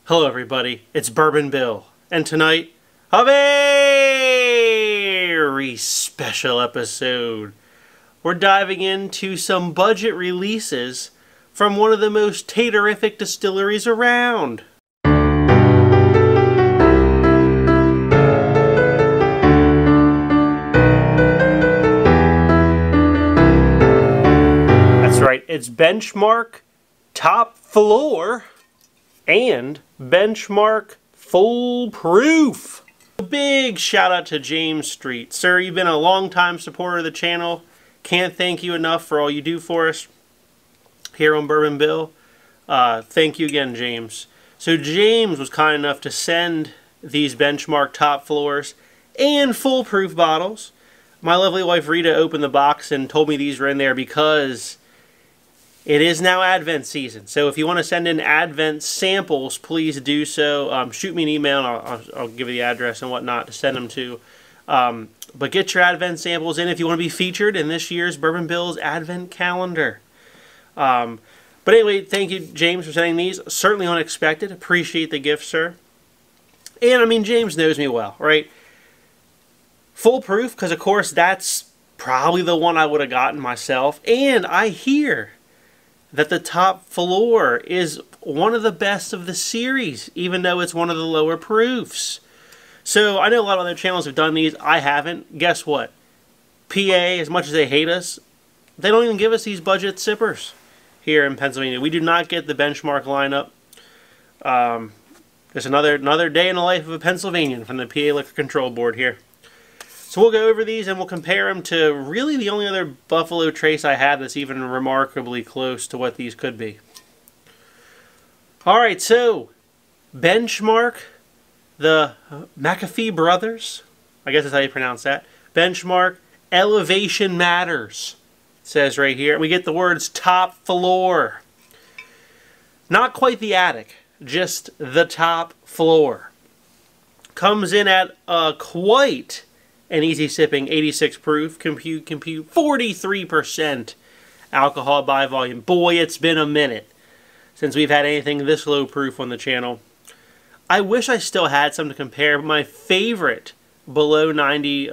Hello everybody, it's Bourbon Bill, and tonight, a very special episode. We're diving into some budget releases from one of the most taterific distilleries around. That's right, it's Benchmark Top Floor and Benchmark Full Proof. A big shout out to James Street. Sir, you've been a long-time supporter of the channel. Can't thank you enough for all you do for us here on Bourbon Bill. Thank you again, James. So James was kind enough to send these Benchmark Top Floors and Full Proof bottles. My lovely wife Rita opened the box and told me these were in there because it is now Advent season, so if you want to send in Advent samples, please do so. Shoot me an email, and I'll give you the address and whatnot to send them to. But get your Advent samples in if you want to be featured in this year's Bourbon Bill's Advent calendar. But anyway, thank you, James, for sending these. Certainly unexpected. Appreciate the gift, sir. And, I mean, James knows me well, right? Full Proof, because, of course, that's probably the one I would have gotten myself. And I hear that the Top Floor is one of the best of the series, even though it's one of the lower proofs. So I know a lot of other channels have done these. I haven't. Guess what? PA, as much as they hate us, they don't even give us these budget sippers here in Pennsylvania. We do not get the Benchmark lineup. Just another day in the life of a Pennsylvanian from the PA Liquor Control Board here. So we'll go over these and we'll compare them to really the only other Buffalo Trace I have that's even remarkably close to what these could be. Alright, so Benchmark, the McAfee brothers, I guess that's how you pronounce that. Benchmark Elevation Matters, it says right here. We get the words Top Floor. Not quite the attic, just the top floor. Comes in at quite an easy sipping 86 proof, compute 43% alcohol by volume. Boy, it's been a minute since we've had anything this low proof on the channel. I wish I still had some to compare. My favorite below 90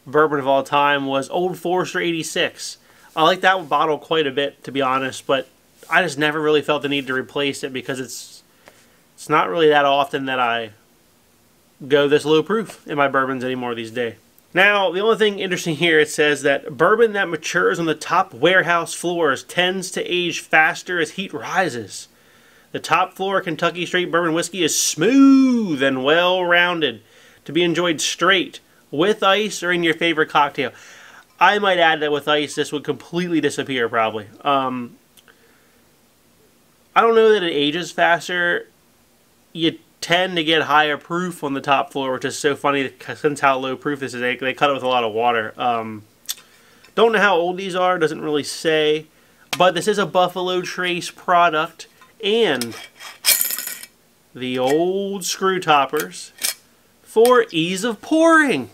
bourbon of all time was Old Forester 86. I like that bottle quite a bit, to be honest, but I just never really felt the need to replace it because it's not really that often that I go this low proof in my bourbons anymore these days. Now, the only thing interesting here, it says that bourbon that matures on the top warehouse floors tends to age faster as heat rises. The top floor Kentucky straight bourbon whiskey is smooth and well-rounded to be enjoyed straight, with ice, or in your favorite cocktail. I might add that with ice, this would completely disappear, probably. I don't know that it ages faster. You tend to get higher proof on the top floor, which is so funny since how low proof this is. They cut it with a lot of water. Don't know how old these are, doesn't really say, but this is a Buffalo Trace product, and the old screw toppers for ease of pouring.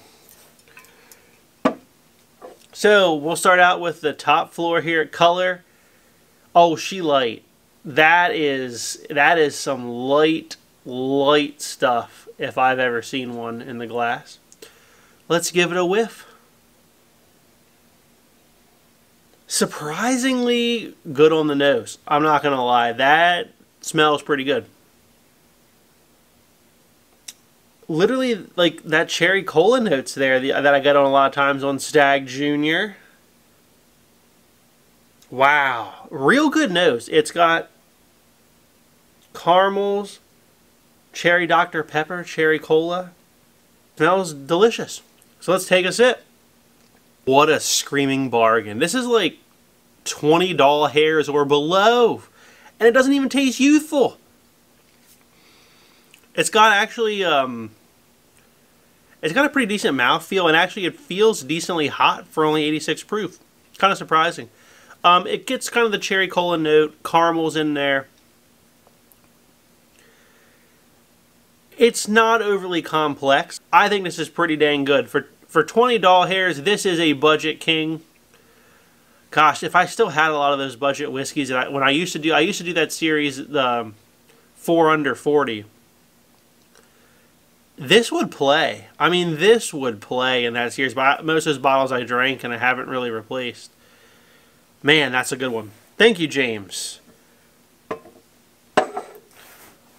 So we'll start out with the top floor here. Color, oh, she light. That is some light stuff if I've ever seen one in the glass. Let's give it a whiff. Surprisingly good on the nose. I'm not gonna lie, that smells pretty good. Literally like that cherry cola notes there that I get on a lot of times on Stag Junior. Wow, real good nose. It's got caramels, cherry Dr. Pepper, cherry cola. Smells delicious. So let's take a sip. What a screaming bargain. This is like $20 hairs or below. And it doesn't even taste youthful. It's got actually, it's got a pretty decent mouthfeel, and actually it feels decently hot for only 86 proof. Kind of surprising. It gets kind of the cherry cola note, caramels in there. It's not overly complex. I think this is pretty dang good. For $20 hairs, this is a budget king. Gosh, if I still had a lot of those budget whiskeys that when I used to do that series, the 4 under 40. This would play. I mean, this would play in that series. But most of those bottles I drank and I haven't really replaced. Man, that's a good one. Thank you, James.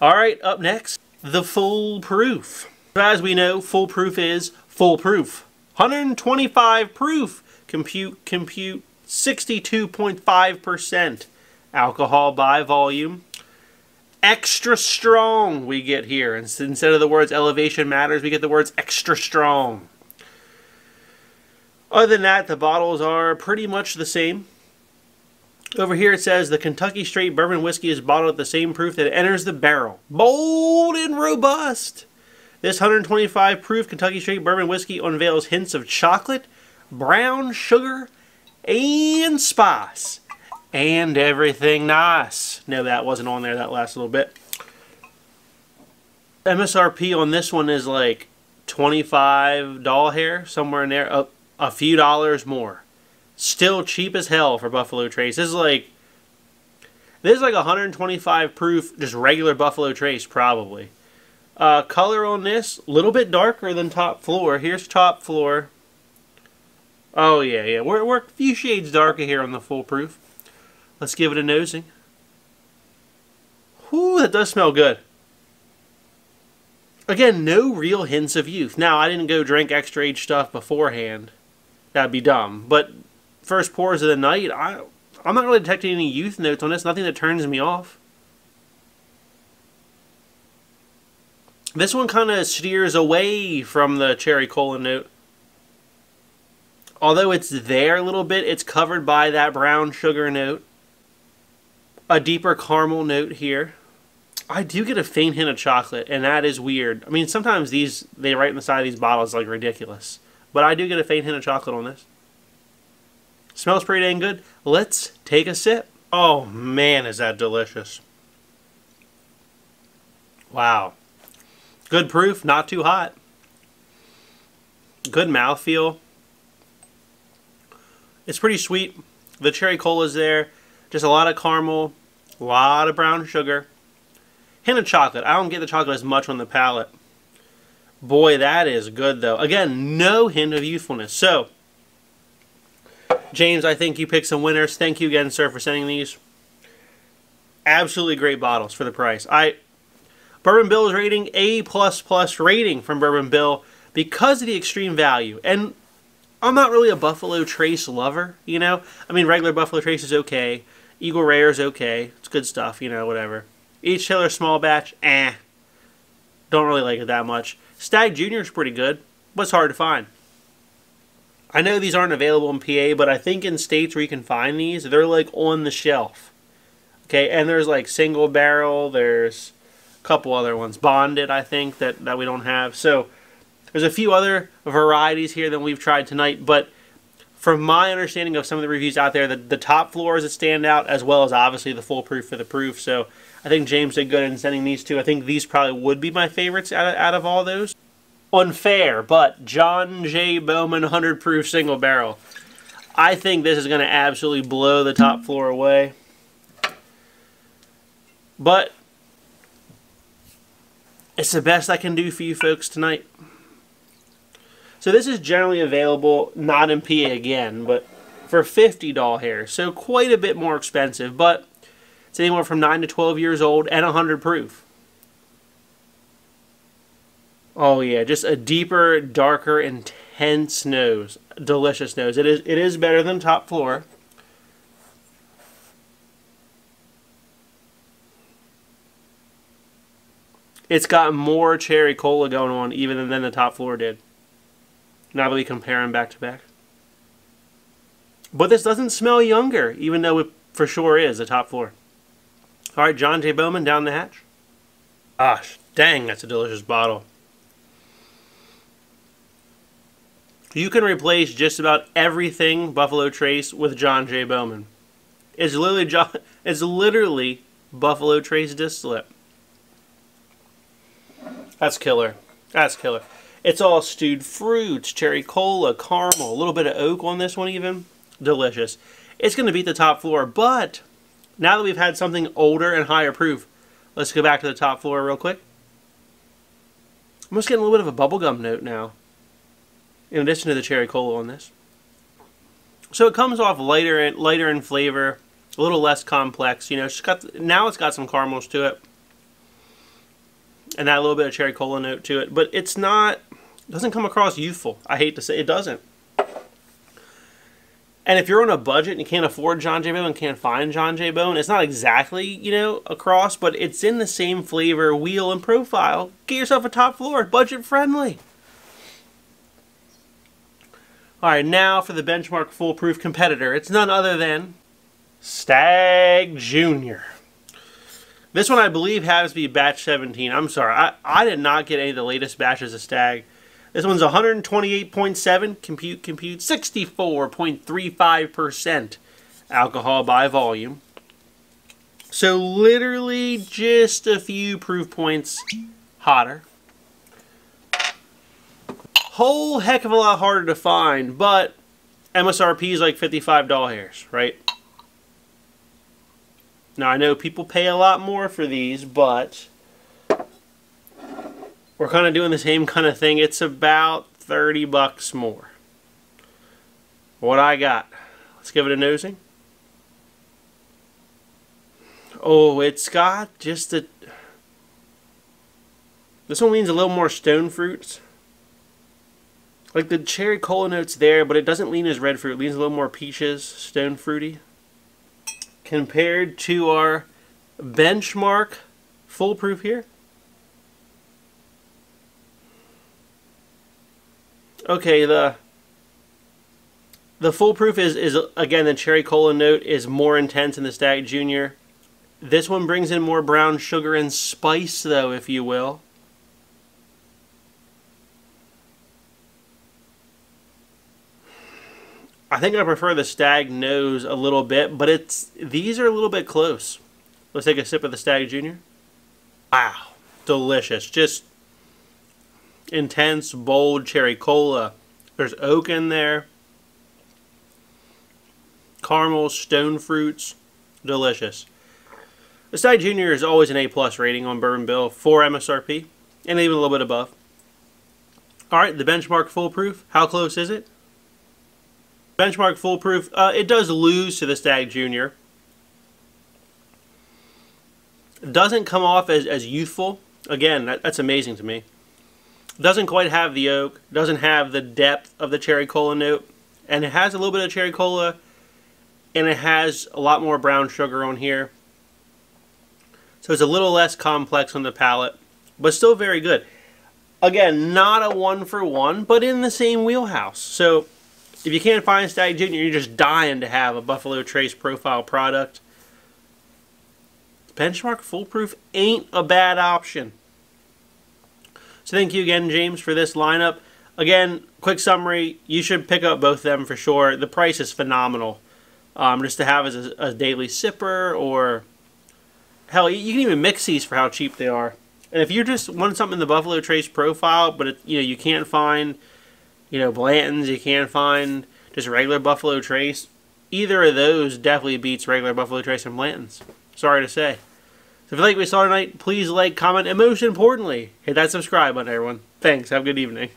All right, up next, the Full Proof. As we know, Full Proof is foolproof. 125 proof. Compute 62.5% alcohol by volume. Extra strong we get here. Instead of the words elevation matters, we get the words extra strong. Other than that, the bottles are pretty much the same. Over here it says the Kentucky Straight Bourbon Whiskey is bottled at the same proof that it enters the barrel. Bold and robust. This 125 proof Kentucky Straight Bourbon Whiskey unveils hints of chocolate, brown sugar, and spice. And everything nice. No, that wasn't on there that last little bit. MSRP on this one is like $25 here, somewhere in there. A few dollars more. Still cheap as hell for Buffalo Trace. This is like 125 proof, just regular Buffalo Trace probably. Color on this, a little bit darker than Top Floor. Here's Top Floor. Oh yeah. We're a few shades darker here on the Full Proof. Let's give it a nosing. Whew, that does smell good. Again, no real hints of youth. Now, I didn't go drink extra age stuff beforehand. That'd be dumb. But first pours of the night, I'm not really detecting any youth notes on this. Nothing that turns me off. This one kind of steers away from the cherry cola note. Although it's there a little bit, it's covered by that brown sugar note. A deeper caramel note here. I do get a faint hint of chocolate, and that is weird. I mean, sometimes they write on the side of these bottles like ridiculous. But I do get a faint hint of chocolate on this. Smells pretty dang good. Let's take a sip. Oh man, is that delicious. Wow. Good proof, not too hot. Good mouthfeel. It's pretty sweet. The cherry cola is there. Just a lot of caramel, a lot of brown sugar. Hint of chocolate. I don't get the chocolate as much on the palate. Boy, that is good though. Again, no hint of youthfulness. So, James, I think you picked some winners. Thank you again, sir, for sending these. Absolutely great bottles for the price. Bourbon Bill is rating A++ rating from Bourbon Bill because of the extreme value. And I'm not really a Buffalo Trace lover, you know? I mean, regular Buffalo Trace is okay. Eagle Rare is okay. It's good stuff, you know, whatever. Each Taylor small batch, don't really like it that much. Stag Jr. is pretty good, but it's hard to find. I know these aren't available in PA, but I think in states where you can find these, they're like on the shelf. Okay, and there's like Single Barrel, there's a couple other ones. Bonded, I think, that we don't have. So there's a few other varieties here that we've tried tonight, but from my understanding of some of the reviews out there, the Top Floors that stand out, as well as obviously the Full Proof for the proof. So I think James did good in sending these two. I think these probably would be my favorites out of all those. Unfair, but John J. Bowman 100 Proof Single Barrel. I think this is going to absolutely blow the Top Floor away. But it's the best I can do for you folks tonight. So this is generally available, not in PA again, but for $50 here. So quite a bit more expensive, but it's anywhere from 9 to 12 years old and 100 proof. Oh yeah, just a deeper, darker, intense nose. Delicious nose. It is better than Top Floor. It's got more cherry cola going on even than the Top Floor did. Now that we compare them back to back. But this doesn't smell younger, even though it for sure is a Top Floor. Alright, John J. Bowman, down the hatch. Gosh, dang, that's a delicious bottle. You can replace just about everything Buffalo Trace with John J. Bowman. It's literally Buffalo Trace distillate. That's killer. That's killer. It's all stewed fruits, cherry cola, caramel, a little bit of oak on this one even. Delicious. It's going to beat the Top Floor, but now that we've had something older and higher proof, Let's go back to the top floor real quick. I'm just getting a little bit of a bubblegum note now, in addition to the cherry cola on this. So it comes off lighter in flavor, a little less complex. You know, now it's got some caramels to it, and that little bit of cherry cola note to it. But it's not, doesn't come across youthful. I hate to say it doesn't. And if you're on a budget and you can't afford John J. Bone and can't find John J. Bone, it's not exactly, you know, across, but it's in the same flavor, wheel, and profile. Get yourself a top floor, budget friendly. Alright, now for the Benchmark Foolproof competitor. It's none other than Stag Jr. This one I believe has to be batch 17. I'm sorry, I did not get any of the latest batches of Stag. This one's 128.7, compute, 64.35% alcohol by volume. So literally just a few proof points hotter. Whole heck of a lot harder to find, but MSRP is like $55, right? Now I know people pay a lot more for these, but we're kind of doing the same kind of thing. It's about 30 bucks more. What I got? Let's give it a nosing. Oh, it's got just a... This one leans a little more stone fruits. Like the cherry cola note's there, but it doesn't lean as red fruit. It leans a little more peaches, stone fruity. Compared to our Benchmark Foolproof here. Okay, the Foolproof is again, the cherry cola note is more intense in the Stag Jr. This one brings in more brown sugar and spice, though, if you will. I think I prefer the Stag nose a little bit, but these are a little bit close. Let's take a sip of the Stag Jr. Wow, delicious. Just intense, bold cherry cola. There's oak in there. Caramel, stone fruits. Delicious. The Stag Jr. is always an A+ rating on Bourbon Bill for MSRP, and even a little bit above. Alright, the Benchmark Foolproof. How close is it? Benchmark Foolproof, it does lose to the Stag Jr. It doesn't come off as youthful. Again, that's amazing to me. Doesn't quite have the oak, doesn't have the depth of the cherry cola note, and it has a little bit of cherry cola, and it has a lot more brown sugar on here. So it's a little less complex on the palate, but still very good. Again, not a 1-for-1, but in the same wheelhouse. So if you can't find Stag Jr., you're just dying to have a Buffalo Trace profile product. Benchmark Foolproof ain't a bad option. So thank you again, James, for this lineup. Again, quick summary, you should pick up both of them for sure. The price is phenomenal. Just to have as a daily sipper, or hell, you can even mix these for how cheap they are. And if you just want something in the Buffalo Trace profile, but you can't find, Blanton's, you can't find just regular Buffalo Trace, either of those definitely beats regular Buffalo Trace and Blanton's. Sorry to say. So if you like what we saw tonight, please like, comment, and most importantly, hit that subscribe button, everyone. Thanks. Have a good evening.